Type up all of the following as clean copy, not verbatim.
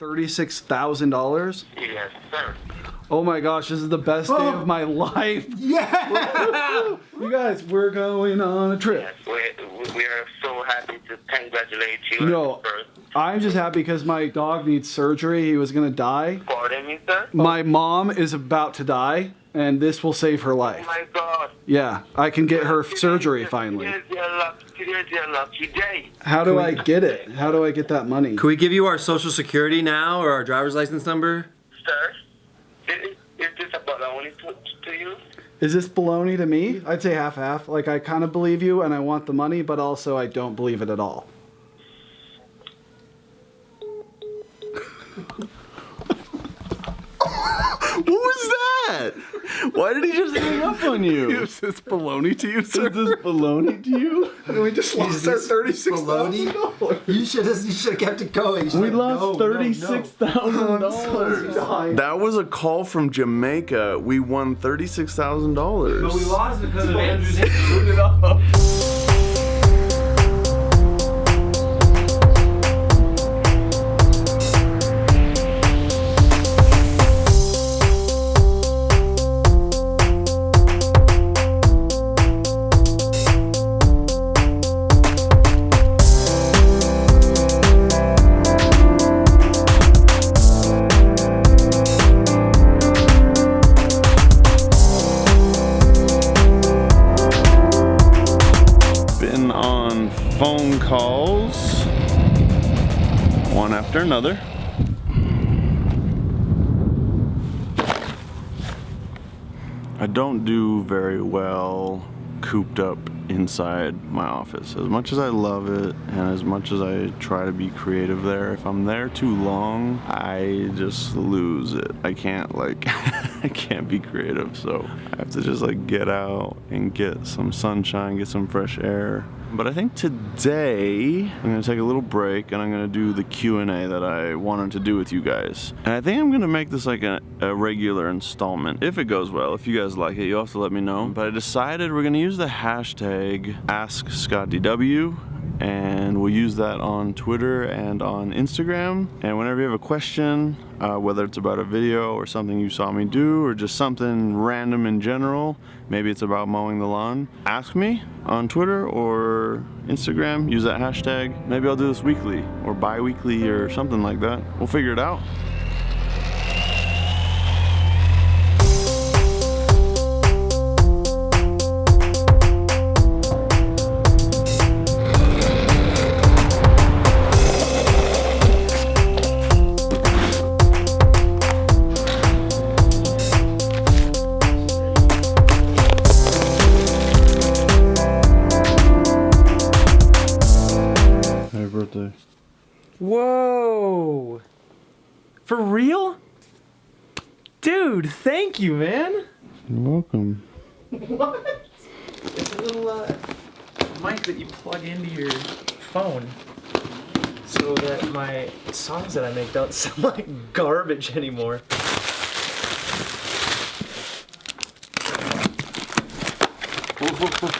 $36,000? Yes, sir. Oh my gosh, this is the best day of my life. Yeah! You guys, we're going on a trip. Yes, we are so happy to congratulate you. No, I'm just happy because my dog needs surgery. He was going to die. Pardon me, sir? My mom is about to die, and this will save her life. Oh my God. Yeah, I can get her surgery finally. Today's your lucky day. How do I get it? How do I get that money? Can we give you our social security now or our driver's license number? Sir, is this a baloney to you? Is this baloney to me? I'd say half-half. Like, I kind of believe you and I want the money, but also I don't believe it at all. What was that? Why did he just hang up on you? Is this baloney to you, sir? Is this baloney to you? We just lost our $36,000. You should have kept it going. We lost $36,000. That was a call from Jamaica. We won $36,000. But we lost it because of Andrew's screwed it up. Phone calls, one after another. I don't do very well cooped up inside my office. As much as I love it and as much as I try to be creative there, if I'm there too long, I just lose it. I can't I can't be creative, so I have to just get out and get some sunshine, get some fresh air. But I think today I'm gonna take a little break and I'm gonna do the Q&A that I wanted to do with you guys. And I think I'm gonna make this like a regular installment. If it goes well, if you guys like it, you'll have to let me know. But I decided we're gonna use the hashtag #ScottDW, and we'll use that on Twitter and on Instagram. And whenever you have a question, whether it's about a video or something you saw me do or just something random in general, maybe it's about mowing the lawn, ask me on Twitter or Instagram, use that hashtag. Maybe I'll do this weekly or bi-weekly or something like that. We'll figure it out. Whoa! For real? Dude, thank you, man! You're welcome. What? It's a little mic that you plug into your phone so that my songs that I make don't sound like garbage anymore.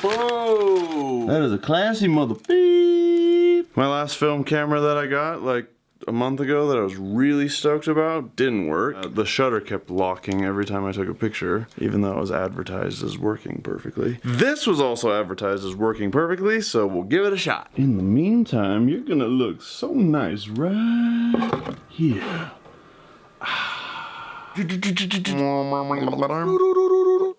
Whoa! That is a classy mother beep. My last film camera that I got like a month ago that I was really stoked about didn't work. The shutter kept locking every time I took a picture, even though it was advertised as working perfectly. This was also advertised as working perfectly, so we'll give it a shot. In the meantime, you're gonna look so nice right here.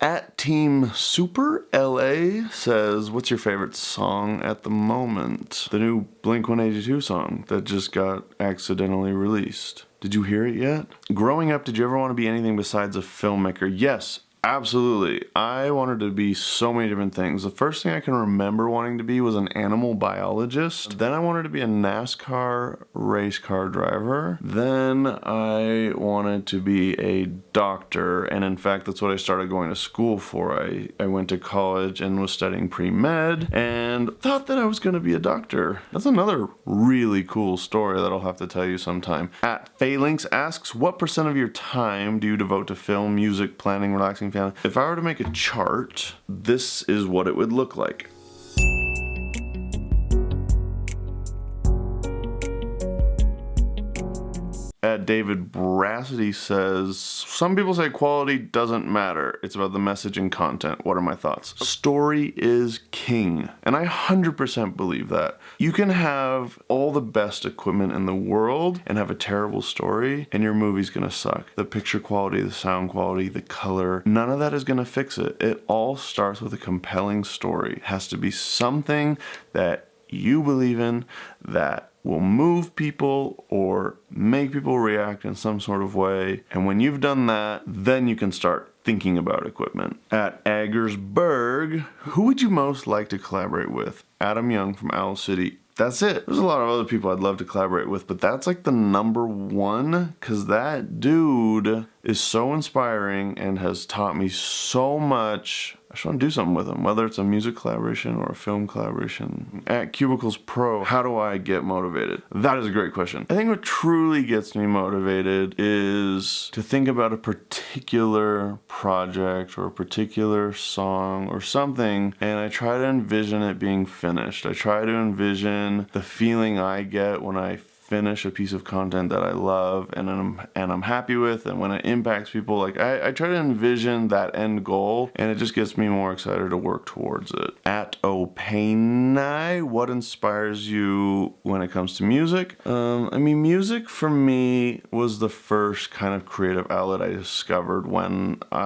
At Team Super LA says, what's your favorite song at the moment? The new Blink-182 song that just got accidentally released. Did you hear it yet? Growing up, did you ever want to be anything besides a filmmaker? Yes, absolutely. I wanted to be so many different things. The first thing I can remember wanting to be was an animal biologist. Then I wanted to be a NASCAR race car driver. Then I wanted to be a doctor, and in fact that's what I started going to school for. I went to college and was studying pre-med and thought that I was going to be a doctor. That's another really cool story that I'll have to tell you sometime. At Phalanx asks, what % of your time do you devote to film, music, planning, relaxing, family? If I were to make a chart, this is what it would look like. At At David Brassity says, some people say quality doesn't matter. It's about the message and content. What are my thoughts? Story is king. And I 100% believe that. You can have all the best equipment in the world and have a terrible story, and your movie's gonna suck. The picture quality, the sound quality, the color, none of that is gonna fix it. It all starts with a compelling story. It has to be something that you believe in, that will move people or make people react in some sort of way. And when you've done that, then you can start thinking about equipment. At Aggersberg, who would you most like to collaborate with? Adam Young from Owl City. That's it. There's a lot of other people I'd love to collaborate with, but that's like the number one, because that dude is so inspiring and has taught me so much. I just want to do something with him, whether it's a music collaboration or a film collaboration. At Cubicles Pro, how do I get motivated? That is a great question. I think what truly gets me motivated is to think about a particular project or a particular song or something, and I try to envision it being finished. I try to envision the feeling I get when I finish a piece of content that I love and I'm happy with, and when it impacts people, like I try to envision that end goal, and it just gets me more excited to work towards it. At Opainai, what inspires you when it comes to music? I mean, music for me was the first kind of creative outlet I discovered when a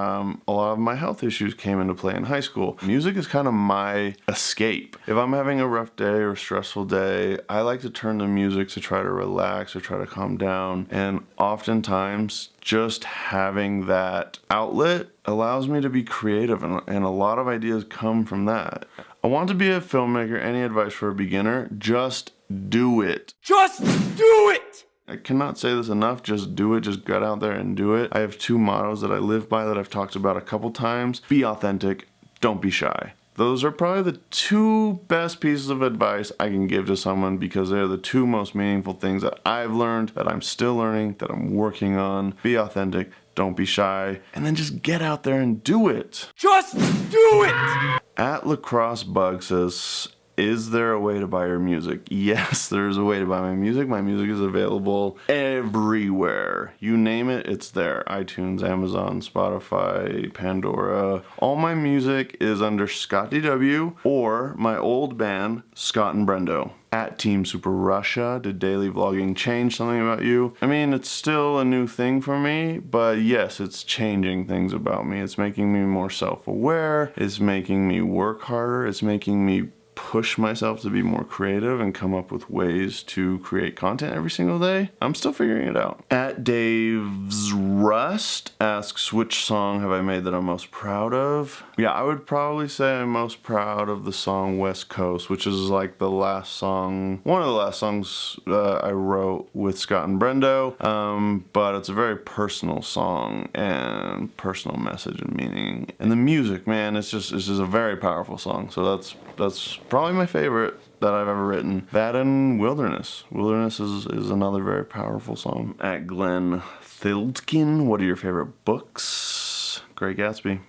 lot of my health issues came into play in high school. Music is kind of my escape. If I'm having a rough day or a stressful day, I like to turn to music to try to relax or try to calm down, and oftentimes just having that outlet allows me to be creative, and a lot of ideas come from that. I want to be a filmmaker. Any advice for a beginner? Just do it. Just do it! I cannot say this enough. Just do it. Just get out there and do it. I have two mottos that I live by that I've talked about a couple times. Be authentic. Don't be shy. Those are probably the two best pieces of advice I can give to someone, because they're the two most meaningful things that I've learned, that I'm still learning, that I'm working on. Be authentic, don't be shy, and then just get out there and do it. Just do it! At Lacrosse Bug says, is there a way to buy your music? Yes, there is a way to buy my music. My music is available everywhere. You name it, it's there. iTunes, Amazon, Spotify, Pandora. All my music is under ScottDW or my old band, Scott and Brendo. At Team Super Russia, did daily vlogging change something about you? I mean, it's still a new thing for me, but yes, it's changing things about me. It's making me more self-aware. It's making me work harder. It's making me push myself to be more creative and come up with ways to create content every single day. I'm still figuring it out. At Dave's Rust asks, which song have I made that I'm most proud of? Yeah, I would probably say I'm most proud of the song West Coast, which is like the last song, one of the last songs I wrote with Scott and Brendo, but it's a very personal song and personal message and meaning. And the music, man, it's just a very powerful song. So that's probably my favorite that I've ever written. That and Wilderness. Wilderness is another very powerful song. At Glenn Thildkin, what are your favorite books? Great Gatsby,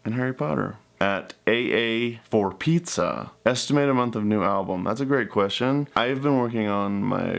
and Harry Potter. At AA for Pizza, estimated month of new album. That's a great question. I've been working on my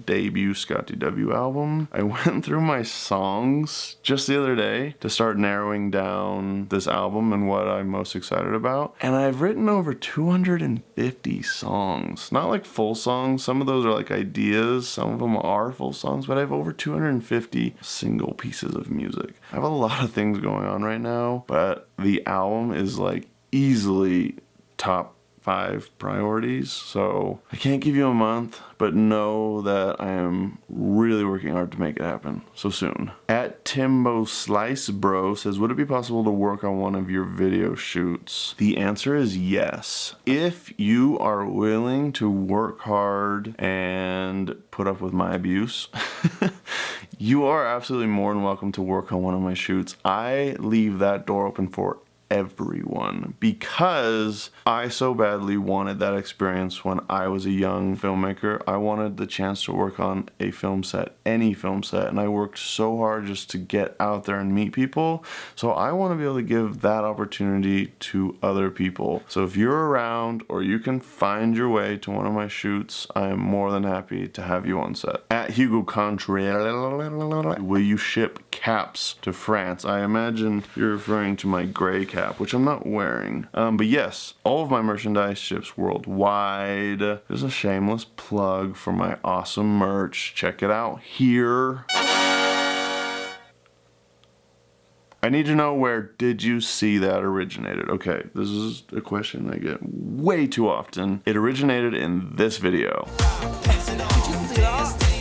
debut ScottDW album. I went through my songs just the other day to start narrowing down this album and what I'm most excited about. And I've written over 250 songs. Not like full songs. Some of those are like ideas. Some of them are full songs, but I have over 250 single pieces of music. I have a lot of things going on right now, but the album is like easily top 5 priorities. So I can't give you a month, but know that I am really working hard to make it happen so soon. At Timbo Slice Bro says, would it be possible to work on one of your video shoots? The answer is yes. If you are willing to work hard and put up with my abuse, you are absolutely more than welcome to work on one of my shoots. I leave that door open for everyone, because I so badly wanted that experience when I was a young filmmaker. I wanted the chance to work on a film set, any film set, and I worked so hard just to get out there and meet people. So I want to be able to give that opportunity to other people. So if you're around or you can find your way to one of my shoots, I am more than happy to have you on set. At Hugo Contreras, will you ship caps to France? I imagine you're referring to my gray cap, which I'm not wearing. But yes, all of my merchandise ships worldwide. There's a shameless plug for my awesome merch. Check it out here. I need to know, where did you see that originated? Okay, this is a question I get way too often. It originated in this video.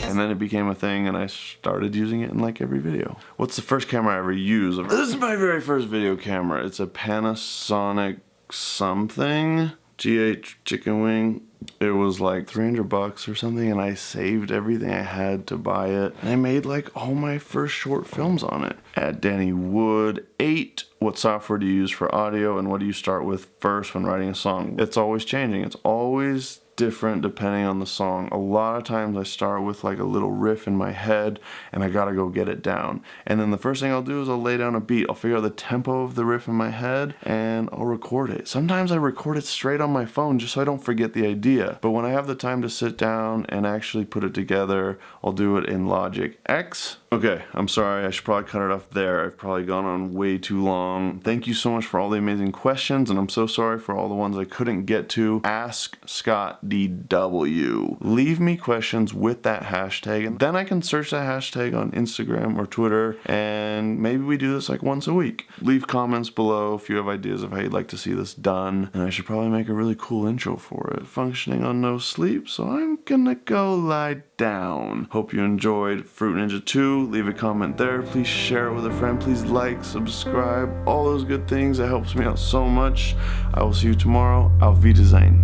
And then it became a thing and I started using it in like every video. What's the first camera I ever used? This is my very first video camera. It's a Panasonic something. GH chicken wing. It was like $300 or something, and I saved everything I had to buy it. And I made like all my first short films on it. At Danny Wood 8, what software do you use for audio and what do you start with first when writing a song? It's always changing. It's always different depending on the song. A lot of times I start with like a little riff in my head and I gotta go get it down. And then the first thing I'll do is I'll lay down a beat. I'll figure out the tempo of the riff in my head and I'll record it. Sometimes I record it straight on my phone just so I don't forget the idea. But when I have the time to sit down and actually put it together, I'll do it in Logic X. Okay, I'm sorry, I should probably cut it off there. I've probably gone on way too long. Thank you so much for all the amazing questions, and I'm so sorry for all the ones I couldn't get to. Ask ScottDW. Leave me questions with that hashtag, and then I can search that hashtag on Instagram or Twitter, and maybe we do this like once a week. Leave comments below if you have ideas of how you'd like to see this done, and I should probably make a really cool intro for it. Functioning on no sleep, so I'm gonna go lie down. Hope you enjoyed Fruit Ninja 2. Leave a comment there. Please share it with a friend. Please like, subscribe, all those good things. It helps me out so much. I will see you tomorrow. Auf Wiedersehen.